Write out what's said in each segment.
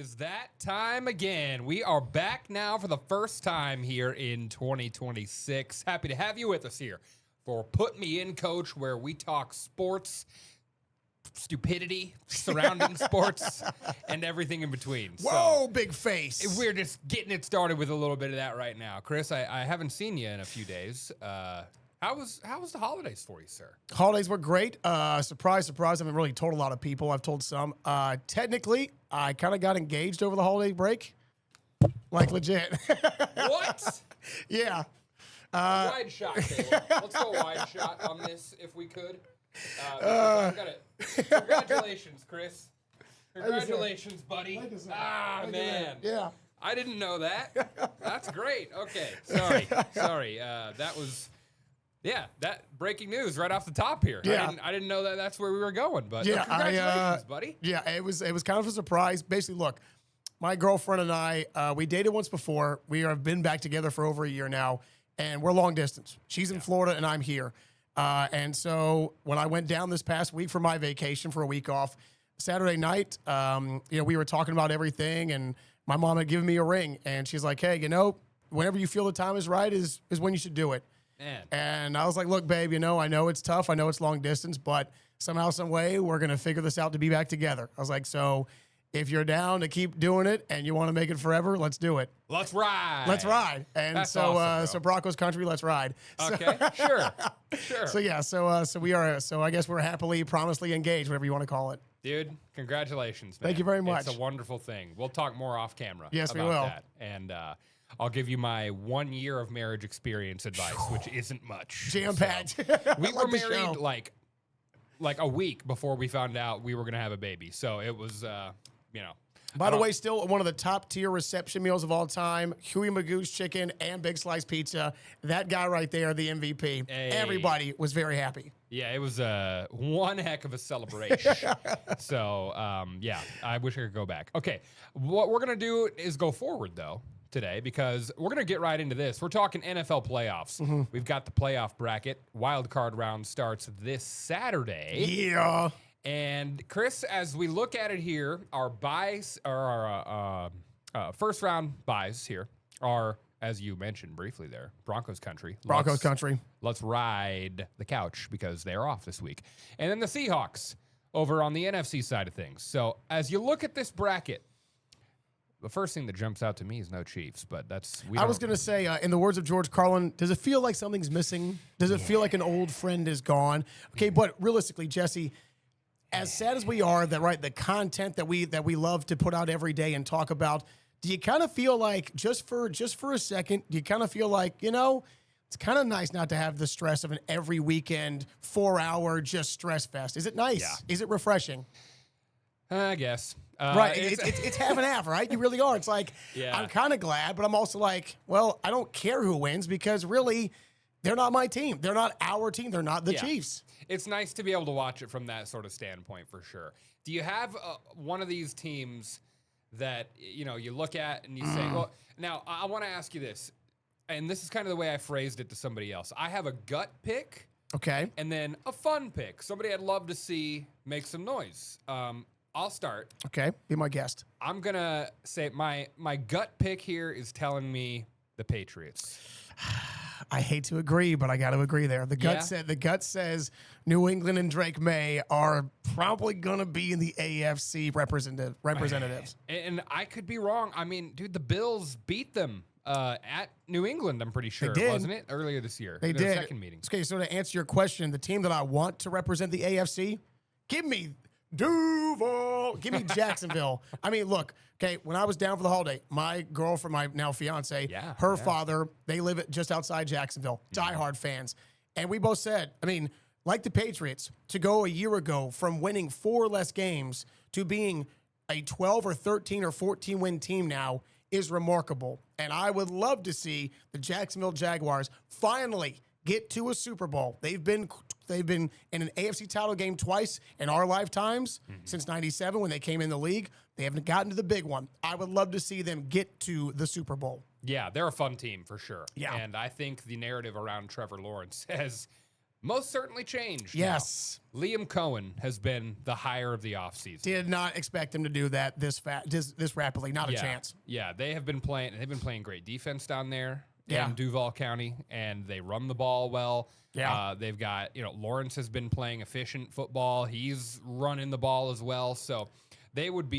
is that time again. We are back now for the first time here in 2026. Happy to have you with us here for Put Me In, Coach, where we talk sports, stupidity surrounding sports, and everything in between. Whoa, big face. We're just getting it started with a little bit of that right now. Chris, I haven't seen you in a few days. How was the holidays for you, sir? Holidays were great. Surprise, surprise. I haven't really told a lot of people. I've told some. Technically, I kind of got engaged over the holiday break. Like, legit. What? Yeah. Wide shot, Caleb. Let's go wide shot on this if we could. I've got it. Congratulations, Chris. Congratulations, buddy. Man. Yeah. I didn't know that. That's great. Okay. Sorry. That was... Yeah, that breaking news right off the top here. Yeah. I didn't know that that's where we were going, but Yeah, congratulations, buddy. Yeah, it was kind of a surprise. Basically, look, my girlfriend and I, we dated once before. We have been back together for over a year now, and we're long distance. She's in Florida, and I'm here. And so when I went down this past week for my vacation for a week off, Saturday night, we were talking about everything, and my mom had given me a ring, and she's like, hey, whenever you feel the time is right is when you should do it. Man. And I was like, look, babe, I know it's tough. I know it's long distance, but somehow, some way, we're going to figure this out to be back together. I was like, so if you're down to keep doing it and you want to make it forever, let's do it. Let's ride. Let's ride. And That's so, awesome, so Broncos country, let's ride. Okay, sure. So yeah, so we are. So I guess we're happily, promisely engaged, whatever you want to call it. Dude, congratulations, man. Thank you very much. It's a wonderful thing. We'll talk more off camera. Yes, we about will. That. And I'll give you my 1 year of marriage experience advice, which isn't much. Jam-packed. We Like were the show. married like a week before we found out we were going to have a baby. So it was, By the way, still one of the top tier reception meals of all time: Huey Magoo's chicken and Big Slice pizza. That guy right there, the MVP. Hey. Everybody was very happy. Yeah, it was one heck of a celebration. So, I wish I could go back. Okay, what we're going to do is go forward, though, today, because we're going to get right into this. We're talking NFL playoffs. Mm-hmm. We've got the playoff bracket. Wild card round starts this Saturday. Yeah. And, Chris, as we look at it here, our buys, or our first round buys here are, as you mentioned briefly there, Broncos country. Broncos country. Let's ride the couch because they're off this week. And then the Seahawks over on the NFC side of things. So as you look at this bracket, the first thing that jumps out to me is no Chiefs, but I was going to say, in the words of George Carlin, does it feel like something's missing? Does it feel like an old friend is gone? Okay, but realistically, Jesse, as sad as we are, the content that we love to put out every day and talk about, do you kind of feel like, just for a second, do you kind of feel like, it's kind of nice not to have the stress of an every weekend 4-hour just stress fest? Is it nice? Yeah. Is it refreshing? I guess. Right. It's half and half, right? You really are. It's like, Yeah. I'm kind of glad, but I'm also like, well, I don't care who wins because really, they're not my team. They're not our team. They're not the Yeah. Chiefs. It's nice to be able to watch it from that sort of standpoint for sure. Do you have one of these teams that, you look at and you say, well, now I want to ask you this, and this is kind of the way I phrased it to somebody else. I have a gut pick Okay. and then a fun pick. Somebody I'd love to see make some noise. I'll start. Okay. Be my guest. I'm going to say my gut pick here is telling me the Patriots. I hate to agree, but I got to agree there. The gut says New England and Drake May are probably going to be in the AFC representatives. And I could be wrong. I mean, dude, the Bills beat them at New England, I'm pretty sure, did. wasn't it? Earlier this year. They Their did. second meeting. Okay, so to answer your question, the team that I want to represent the AFC, give me Duval. Give me Jacksonville. I mean, look, okay, when I was down for the holiday, my girlfriend, my now fiance, her father, they live just outside Jacksonville, diehard fans. And we both said, I mean, like the Patriots, to go a year ago from winning 4 less games to being a 12 or 13 or 14 win team now is remarkable. And I would love to see the Jacksonville Jaguars finally get to a Super Bowl. They've been in an AFC title game twice in our lifetimes since '97 when they came in the league. They haven't gotten to the big one. I would love to see them get to the Super Bowl. Yeah, they're a fun team for sure. Yeah. And I think the narrative around Trevor Lawrence has most certainly changed. Yes. Now. Liam Cohen has been the hire of the offseason. Did not expect him to do that this rapidly. Not a chance. Yeah, they've been playing great defense down there Yeah. in Duval County, and they run the ball well. Yeah. They've got, Lawrence has been playing efficient football. He's running the ball as well. So they would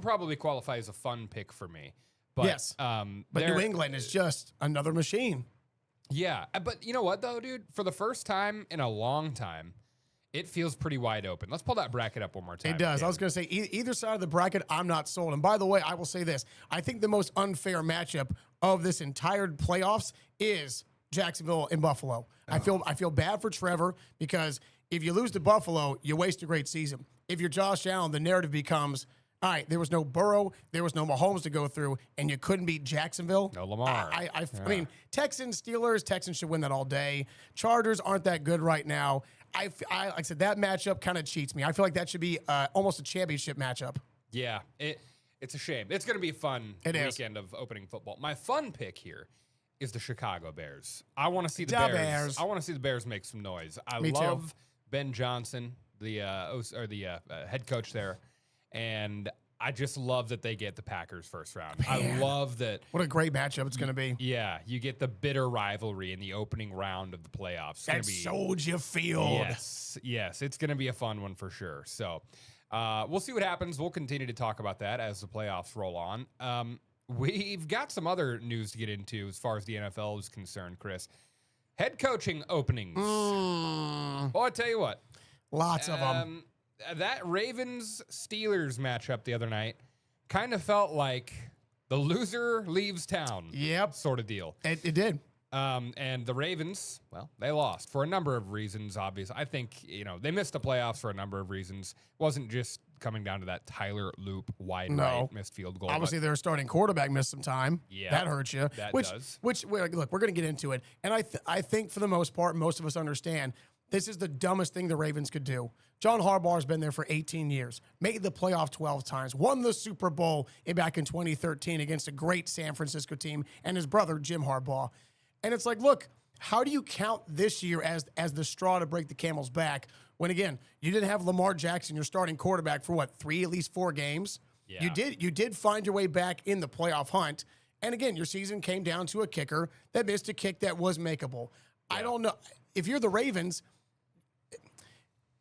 probably qualify as a fun pick for me. But, Yes. But New England is just another machine. Yeah. But you know what, though, dude? For the first time in a long time, it feels pretty wide open. Let's pull that bracket up one more time. It does. Tim. I was going to say, either side of the bracket, I'm not sold. And by the way, I will say this. I think the most unfair matchup of this entire playoffs is Jacksonville and Buffalo. I feel bad for Trevor because if you lose to Buffalo, you waste a great season. If you're Josh Allen, the narrative becomes, all right, there was no Burrow, there was no Mahomes to go through, and you couldn't beat Jacksonville. No Lamar. I mean, Texans should win that all day. Chargers aren't that good right now. Like I said, that matchup kind of cheats me. I feel like that should be almost a championship matchup. Yeah, it's a shame. It's going to be a fun weekend of opening football. My fun pick here is the Chicago Bears. I want to see the Bears. I want to see the Bears make some noise. Me love too. Ben Johnson, the head coach there, and I just love that they get the Packers first round. Man. I love that. What a great matchup it's going to be. Yeah, you get the bitter rivalry in the opening round of the playoffs. At Soldier Field. Yes, it's going to be a fun one for sure. So we'll see what happens. We'll continue to talk about that as the playoffs roll on. We've got some other news to get into as far as the NFL is concerned, Chris. Head coaching openings. Well, I tell you what. Lots of them. That Ravens-Steelers matchup the other night kind of felt like the loser leaves town. Yep. Sort of deal. It did. And the Ravens, well, they lost for a number of reasons, obviously. I think, they missed the playoffs for a number of reasons. It wasn't just coming down to that Tyler Loop wide right missed field goal. Obviously, their starting quarterback missed some time. Yeah. That hurts you. That does. Look, we're going to get into it. And I think for the most part, most of us understand this is the dumbest thing the Ravens could do. John Harbaugh has been there for 18 years, made the playoff 12 times, won the Super Bowl back in 2013 against a great San Francisco team and his brother, Jim Harbaugh. And it's like, look, how do you count this year as the straw to break the camel's back when, again, you didn't have Lamar Jackson, your starting quarterback, for at least 4 games? Yeah. You did find your way back in the playoff hunt. And again, your season came down to a kicker that missed a kick that was makeable. Yeah. I don't know. If you're the Ravens,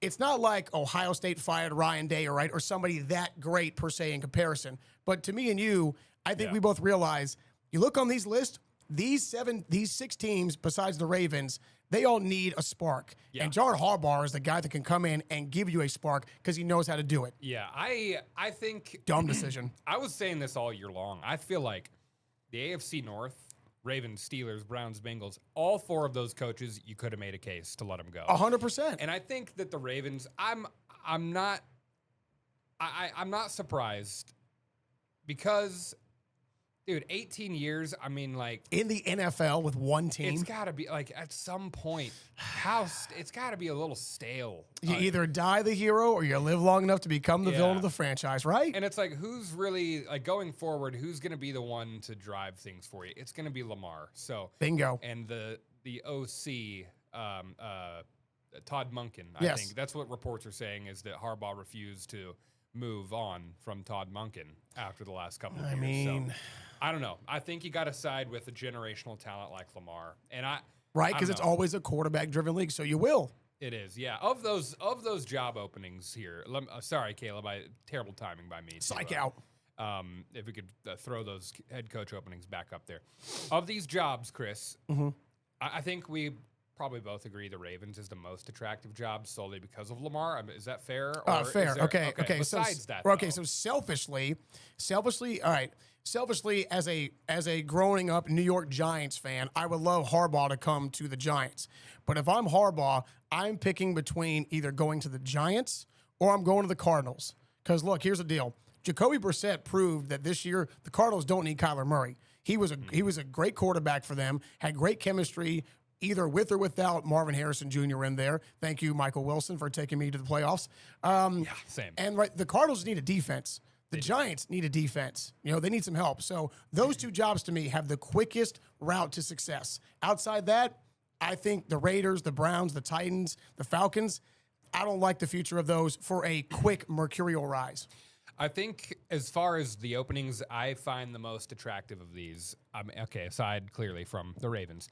it's not like Ohio State fired Ryan Day, right, or somebody that great per se in comparison. But to me and you, I think we both realize, you look on these lists, these 6 teams besides the Ravens, they all need a spark. Yeah. And John Harbaugh is the guy that can come in and give you a spark because he knows how to do it. Yeah, I think dumb decision. I was saying this all year long. I feel like the AFC North, Ravens, Steelers, Browns, Bengals, all 4 of those coaches, you could have made a case to let them go. 100%. And I think that the Ravens, I'm not surprised because, dude, 18 years, I mean, like, in the NFL with one team, it's got to be like at some point, it's got to be a little stale. You either die the hero or you live long enough to become the villain of the franchise, right? And it's like, who's really, like, going forward, who's going to be the one to drive things for you? It's going to be Lamar. So bingo. And the OC, Todd Monken, I think that's what reports are saying, is that Harbaugh refused to move on from Todd Monken after the last couple of years. I mean, I don't know. I think you got to side with a generational talent like Lamar, and right, because it's always a quarterback-driven league, so you will. It is, yeah. Of those job openings here, sorry, Caleb, terrible timing by me. Psych out. If we could throw those head coach openings back up there. Of these jobs, Chris, I think we probably both agree the Ravens is the most attractive job solely because of Lamar. I mean, is that fair? Fair. Okay. Besides that, so selfishly, all right. Selfishly, as a growing up New York Giants fan, I would love Harbaugh to come to the Giants. But if I'm Harbaugh, I'm picking between either going to the Giants or I'm going to the Cardinals. Because look, here's the deal: Jacoby Brissett proved that this year the Cardinals don't need Kyler Murray. He was a great quarterback for them. Had great chemistry, either with or without Marvin Harrison Jr. in there. Thank you, Michael Wilson, for taking me to the playoffs. Same. And the Cardinals need a defense. The Giants need a defense. They need some help. So those 2 jobs to me have the quickest route to success. Outside that, I think the Raiders, the Browns, the Titans, the Falcons, I don't like the future of those for a quick mercurial rise. I think as far as the openings, I find the most attractive of these. Okay, aside clearly from the Ravens,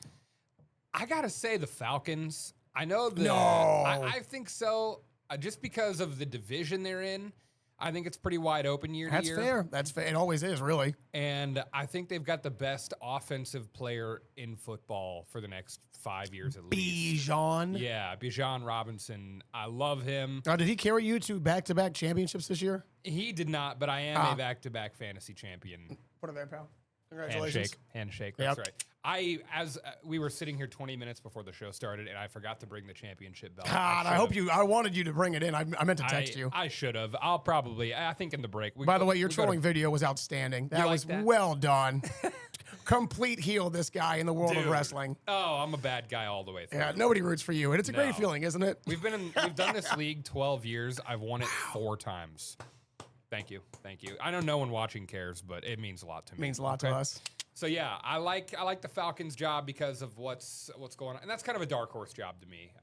I gotta say the Falcons. I know that No. I think so. Just because of the division they're in, I think it's pretty wide open year to That's year. fair. That's fair. It always is, really. And I think they've got the best offensive player in football for the next 5 years at least. Bijan. Yeah, Bijan Robinson. I love him. Did he carry you to back-to-back championships this year? He did not, but I am a back-to-back fantasy champion. Put it there, pal. Congratulations. Handshake. Yep. That's right. As we were sitting here 20 minutes before the show started, and I forgot to bring the championship belt. God, I wanted you to bring it in. I meant to text you. I should have. I think in the break. By the way, your trolling video was outstanding. That was well done. Complete heel, this guy in the world of wrestling. Oh, I'm a bad guy all the way through. Yeah, nobody roots for you, and it's a great feeling, isn't it? We've done this league 12 years. I've won it 4 times. Thank you. I know no one watching cares, but it means a lot to me. It means a lot to us. So yeah, I like the Falcons job because of what's going on, and that's kind of a dark horse job to me.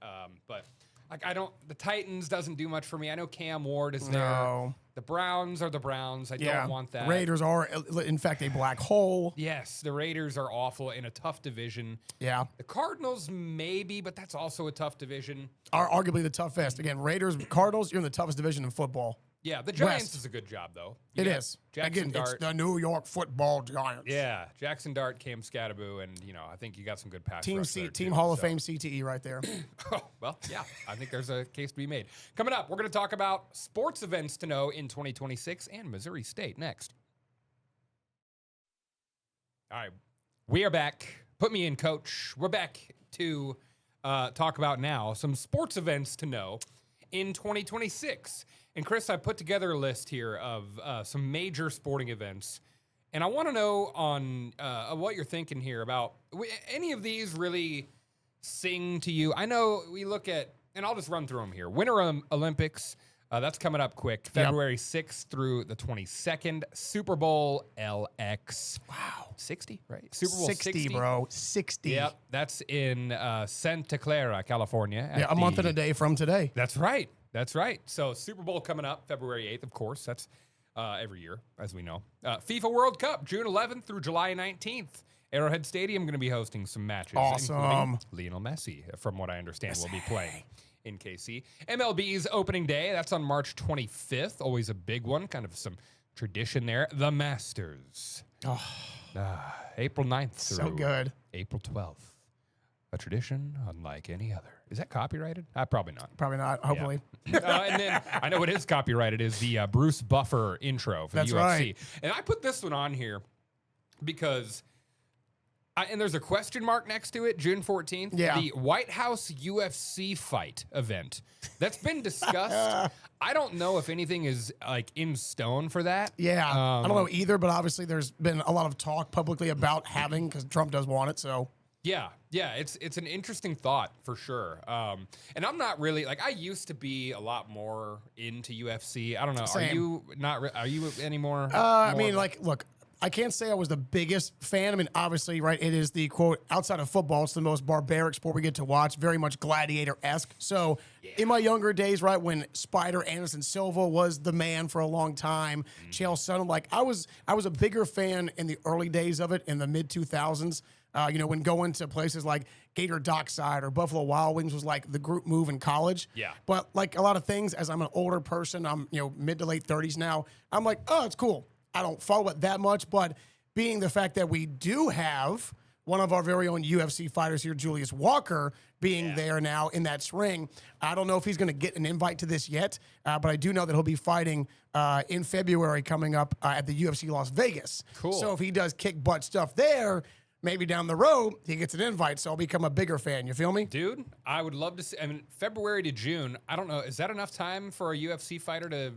But like the Titans doesn't do much for me. I know Cam Ward is there. No. The Browns are the Browns. I don't want that. Raiders are, in fact, a black hole. Yes, the Raiders are awful in a tough division. Yeah. The Cardinals maybe, but that's also a tough division. Are arguably the toughest. Again, Raiders, Cardinals, you're in the toughest division in football. Yeah, the Giants is a good job, though. It is. Jackson Again, Dart. it's the New York Football Giants. Yeah, Jackson Dart, Cam Scatterboo, and I think you got some good pass Team rush there, Team too, Hall of so. Fame CTE right there. Oh, well, yeah, I think there's a case to be made. Coming up, we're going to talk about sports events to know in 2026 and Missouri State next. All right, we are back. Put me in, coach. We're back to talk about now some sports events to know in 2026. And Chris, I put together a list here of some major sporting events, and I want to know on what you're thinking here about any of these really sing to you. I know we look at, and I'll just run through them here. Winter Olympics, that's coming up quick, February 6th through the 22nd. Super Bowl LX. Wow. 60, right? Super Bowl 60, bro. 60. Yep, that's in Santa Clara, California. Yeah, a month and a day from today. That's right. So Super Bowl coming up February 8th, of course. That's every year, as we know. FIFA World Cup, June 11th through July 19th. Arrowhead Stadium going to be hosting some matches. Awesome. Including Lionel Messi, from what I understand, will be playing in KC. MLB's opening day, that's on March 25th. Always a big one, kind of some tradition there. The Masters. April 9th through So good. April 12th. A tradition unlike any other. Is that copyrighted? Probably not. Probably not, hopefully. And then I know what is copyrighted is the Bruce Buffer intro for That's the UFC. right. And I put this one on here because, and there's a question mark next to it, June 14th. Yeah. The White House UFC fight event. That's been discussed. I don't know if anything is like in stone for that. Yeah. I don't know either, but obviously there's been a lot of talk publicly about having, because Trump does want it, so. Yeah, it's an interesting thought for sure. And I'm not really like I used to be a lot more into UFC. I don't know. Same. Are you not? Are you anymore? I mean, like, look, I can't say I was the biggest fan. I mean, obviously, right? It is the quote outside of football. It's the most barbaric sport we get to watch. Very much gladiator-esque. So, in my younger days, right, when Spider Anderson Silva was the man for a long time, Chael Sonnen, like I was a bigger fan in the early days of it in the mid 2000s. When going to places like Gator Dockside or Buffalo Wild Wings was like the group move in college. Yeah. But like a lot of things, as I'm an older person, I'm mid to late 30s now. I'm like, oh, it's cool. I don't follow it that much, but being the fact that we do have one of our very own UFC fighters here, Julius Walker, being there now in that ring, I don't know if he's going to get an invite to this yet, but I do know that he'll be fighting in February coming up at the UFC Las Vegas. Cool. So if he does kick butt stuff there, maybe down the road he gets an invite, so I'll become a bigger fan. You feel me? Dude, I would love to see. I mean, February to June. I don't know. Is that enough time for a UFC fighter to?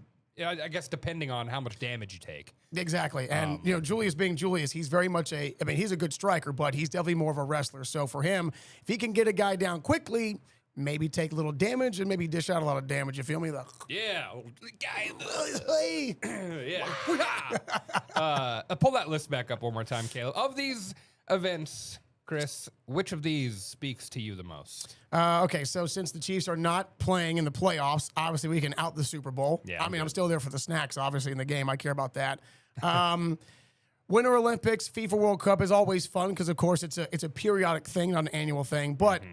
I guess depending on how much damage you take. Exactly. And, Julius being Julius, he's very much he's a good striker, but he's definitely more of a wrestler. So for him, if he can get a guy down quickly, maybe take a little damage and maybe dish out a lot of damage. You feel me? Like, Yeah, guy. hey. Yeah. Pull that list back up one more time, Caleb. Of these events, Chris, which of these speaks to you the most? Okay, so since the Chiefs are not playing in the playoffs, obviously we can out the Super Bowl. Yeah, I mean, I'm I'm still there for the snacks, obviously, in the game. I care about that. Winter Olympics, FIFA World Cup is always fun because, of course, it's a periodic thing, not an annual thing. But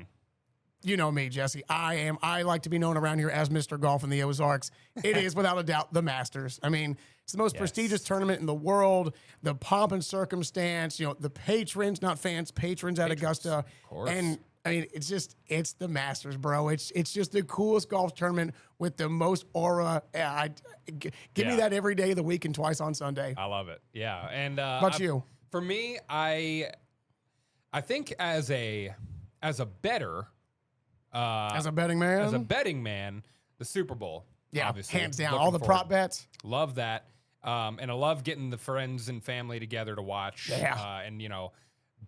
you know me, Jesse. I like to be known around here as Mr. Golf in the Ozarks. It is, without a doubt, the Masters. I mean, it's the most prestigious tournament in the world. The pomp and circumstance, the patrons, not fans, patrons at Augusta. Of course. And I mean, it's the Masters, bro. It's just the coolest golf tournament with the most aura. Give me that every day of the week and twice on Sunday. I love it. Yeah. And About you? For me, I think as a bettor, As a betting man? as a betting man, the Super Bowl. Yeah, obviously. hands down. Looking All the forward. prop bets. Love that. And I love getting the friends and family together to watch. Yeah. And,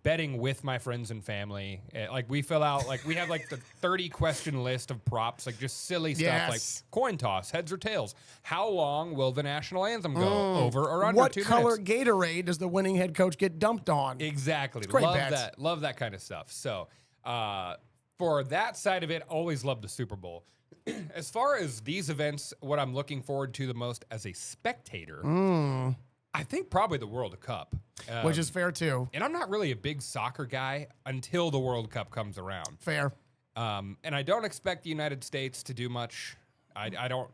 betting with my friends and family. Like we fill out, like we have like the 30 question list of props, like just silly stuff Yes. like coin toss, heads or tails. How long will the national anthem go? Over or under What 2 color minutes? Gatorade does the winning head coach get dumped on? Exactly. great Love bets. that. Love that kind of stuff. So, for that side of it, always love the Super Bowl. As far as these events, what I'm looking forward to the most as a spectator, I think probably the World Cup. Which is fair, too. And I'm not really a big soccer guy until the World Cup comes around. Fair. And I don't expect the United States to do much. I don't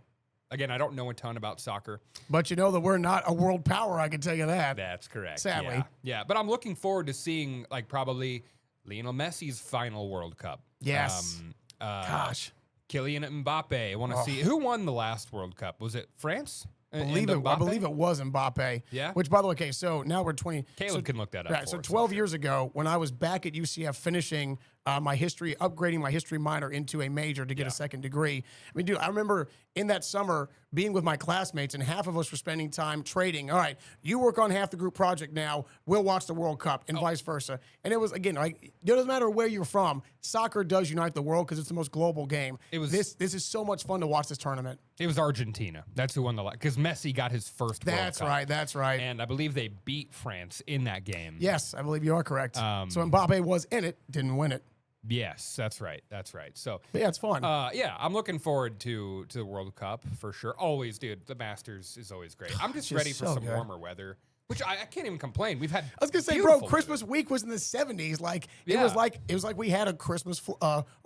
know a ton about soccer. But you know that we're not a world power, I can tell you that. That's correct. Sadly. Yeah. Yeah. But I'm looking forward to seeing like probably Lionel Messi's final World Cup. Yes. Gosh. Kylian Mbappe. I want to see who won the last World Cup. Was it France? I believe it was Mbappe. Yeah? Which, by the way, okay, so now we're 20. Caleb can look that up. Right, for so us, 12 I'm years ago, when I was back at UCF finishing upgrading my history minor into a major to get a second degree. I mean, dude, I remember in that summer being with my classmates, and half of us were spending time trading. All right, you work on half the group project now. We'll watch the World Cup, and vice versa. And it was, again, like, it doesn't matter where you're from. Soccer does unite the world because it's the most global game. It was- this is so much fun to watch this tournament. It was Argentina. That's who won the because Messi got his first World That's Cup. right. That's right. And I believe they beat France in that game. Yes, I believe you are correct. So Mbappe was in it, didn't win it. Yes, that's right. That's right. So, But yeah, it's fun. yeah, I'm looking forward to the World Cup for sure. Always, dude. The Masters is always great. I'm just ready for so some good. warmer weather, which I can't even complain. We've had. I was gonna say, beautiful bro, Christmas weather. week was in the 70s. Like Yeah. it was like we had a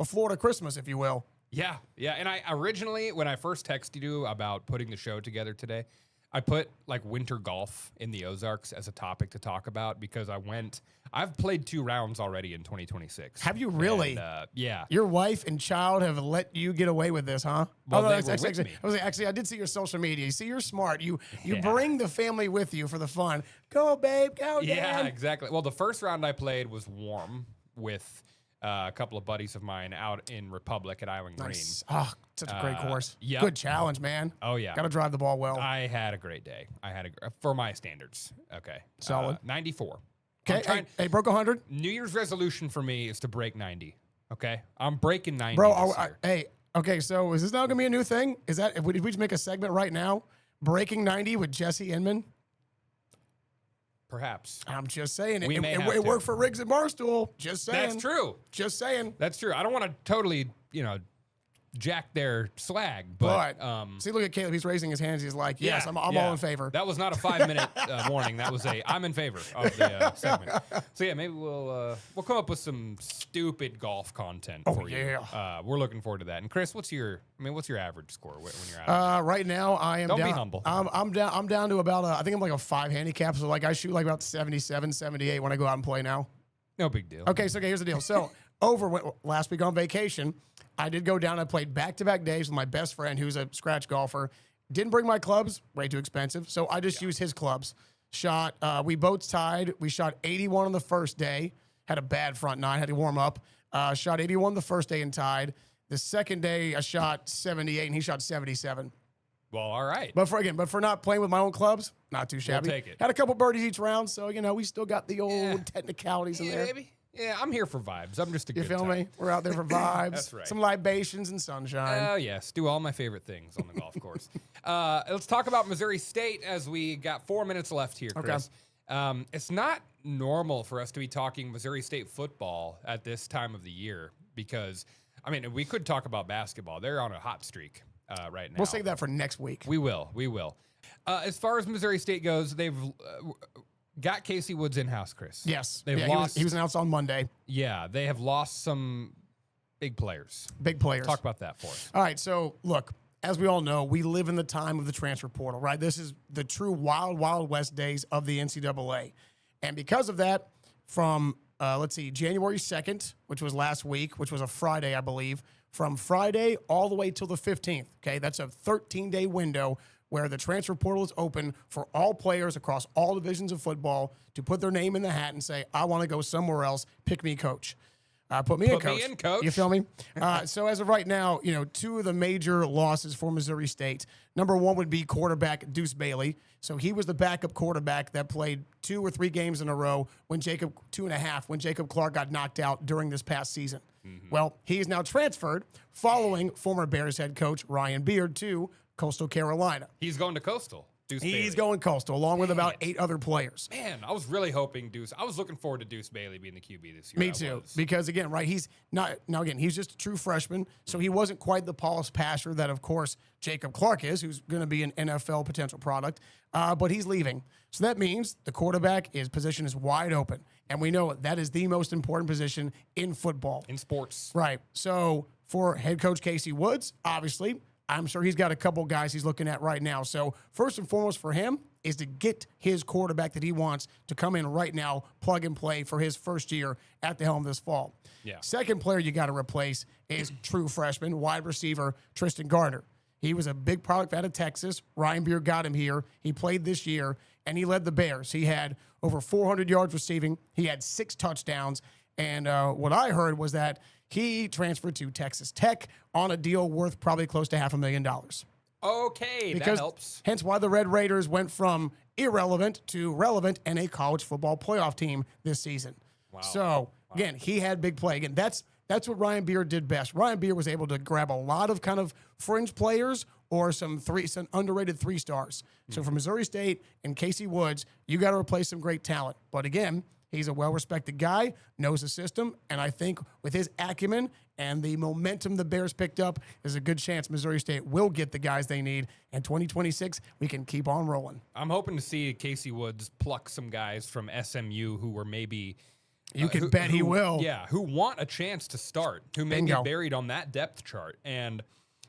Florida Christmas, if you will. Yeah, yeah. And I originally, when I first texted you about putting the show together today, I put like winter golf in the Ozarks as a topic to talk about because I've played 2 rounds already in 2026. Have you really? And, yeah. Your wife and child have let you get away with this, huh? Well, they that's were with actually, me. I was like, actually, I did see your social media. You see, you're smart. You bring the family with you for the fun. Go, babe. Go, Yeah, Dad. exactly. Well, the first round I played was warm with a couple of buddies of mine out in Republic at Island Nice. Oh, such a great course. yep. Good challenge, man. Oh, yeah. Got to drive the ball well. Green. I had a great day. For my standards. Okay. Solid. 94. Okay. Hey, broke 100. New Year's resolution for me is to break 90. Okay. I'm breaking 90. Bro, this year. hey, okay, so is this now going to be a new thing? Is that, if we just make a segment right now, Breaking 90 with Jesse Inman? Perhaps. I'm just saying. We may have to. It worked for Riggs and Barstool. Just saying. That's true. Just saying. That's true. I don't want to totally, jack their swag, but See, look at Caleb. He's raising his hands. He's like, yes, I'm all in favor. That was not a 5-minute warning. That was I'm in favor of the segment. So yeah, maybe we'll come up with some stupid golf content for you. yeah. We're looking forward to that. And Chris, what's your average score when you're out? Right now, I am Don't be down. humble. I'm down to about, I think I'm like a 5 handicap. So like I shoot like about 77, 78 when I go out and play now. No big deal. Okay, here's the deal. So last week on vacation, I did go down. I played back-to-back days with my best friend, who's a scratch golfer. Didn't bring my clubs, way too expensive. So I just used his clubs. We both tied. We shot 81 on the first day. Had a bad front nine. Had to warm up. Shot 81 the first day and tied. The second day, I shot 78, and he shot 77. Well, all right. But for not playing with my own clubs, not too shabby. take it. Had a couple birdies each round, so we still got the old technicalities in there. Maybe. Yeah, I'm here for vibes. I'm just a You good feel time. me? We're out there for vibes. That's right. Some libations and sunshine. Oh, yes. Do all my favorite things on the golf course. Let's talk about Missouri State as we got 4 minutes left here, Chris. It's not normal for us to be talking Missouri State football at this time of the year because, I mean, we could talk about basketball. They're on a hot streak right now. We'll save that for next week. We will. As far as Missouri State goes, they've got Casey Woods in-house, Chris. Yes. They've Yeah, lost. he was announced on Monday. Yeah, they have lost some big players. Big players. Talk about that for us. All right, so look, as we all know, we live in the time of the transfer portal, right? This is the true wild, wild west days of the NCAA. And because of that, from, January 2nd, which was last week, which was a Friday, I believe, from Friday all the way till the 15th, okay? That's a 13-day window where the transfer portal is open for all players across all divisions of football to put their name in the hat and say, I want to go somewhere else. Pick me, coach. Put me in, coach. You feel me? So as of right now, two of the major losses for Missouri State. Number one would be quarterback Deuce Bailey. So he was the backup quarterback that played 2 or 3 games in a row when 2.5, when Jacob Clark got knocked out during this past season. Mm-hmm. Well, he is now transferred following former Bears head coach Ryan Beard to Coastal Carolina. He's going to Coastal. He's going Coastal, along with about 8 other players. Man, I was really hoping I was looking forward to Deuce Bailey being the QB this year. Me too, because again, right, he's not, now again, he's just a true freshman, so he wasn't quite the polished passer that, of course, Jacob Clark is, who's going to be an NFL potential product, but he's leaving. So that means the quarterback position is wide open, and we know that is the most important position in football. In sports. Right. So for head coach Casey Woods, obviously, I'm sure he's got a couple guys he's looking at right now. So first and foremost for him is to get his quarterback that he wants to come in right now, plug and play for his first year at the helm this fall. Yeah. Second player you got to replace is true freshman wide receiver Tristan Gardner. He was a big product out of Texas. Ryan Beard got him here. He played this year, and he led the Bears. He had over 400 yards receiving. He had 6 touchdowns. And what I heard was that he transferred to Texas Tech on a deal worth probably close to $500,000. Okay, that helps. Hence why the Red Raiders went from irrelevant to relevant and a college football playoff team this season. Wow. So, again, he had big play. Again, that's what Ryan Beard did best. Ryan Beard was able to grab a lot of kind of fringe players or some underrated 3-stars. So for Missouri State and Casey Woods, you got to replace some great talent. But again, he's a well-respected guy, knows the system, and I think with his acumen and the momentum the Bears picked up, there's a good chance Missouri State will get the guys they need. And 2026, we can keep on rolling. I'm hoping to see Casey Woods pluck some guys from SMU who were maybe... You can bet he will. Yeah, who want a chance to start, who may be buried on that depth chart. And,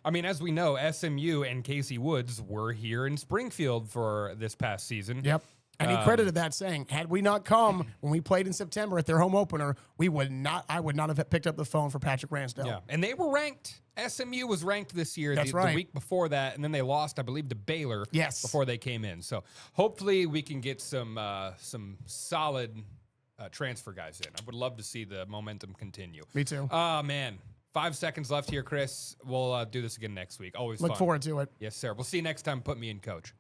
I mean, as we know, SMU and Casey Woods were here in Springfield for this past season. Yep. And he credited that saying, had we not come when we played in September at their home opener, I would not have picked up the phone for Patrick Ransdell. Yeah, and they were ranked. SMU was ranked this year the week before that, and then they lost, I believe, to Baylor before they came in. So hopefully we can get some solid transfer guys in. I would love to see the momentum continue. Me too. Oh, man. 5 seconds left here, Chris. We'll do this again next week. Always Look fun. forward to it. Yes, sir. We'll see you next time. Put me in, coach.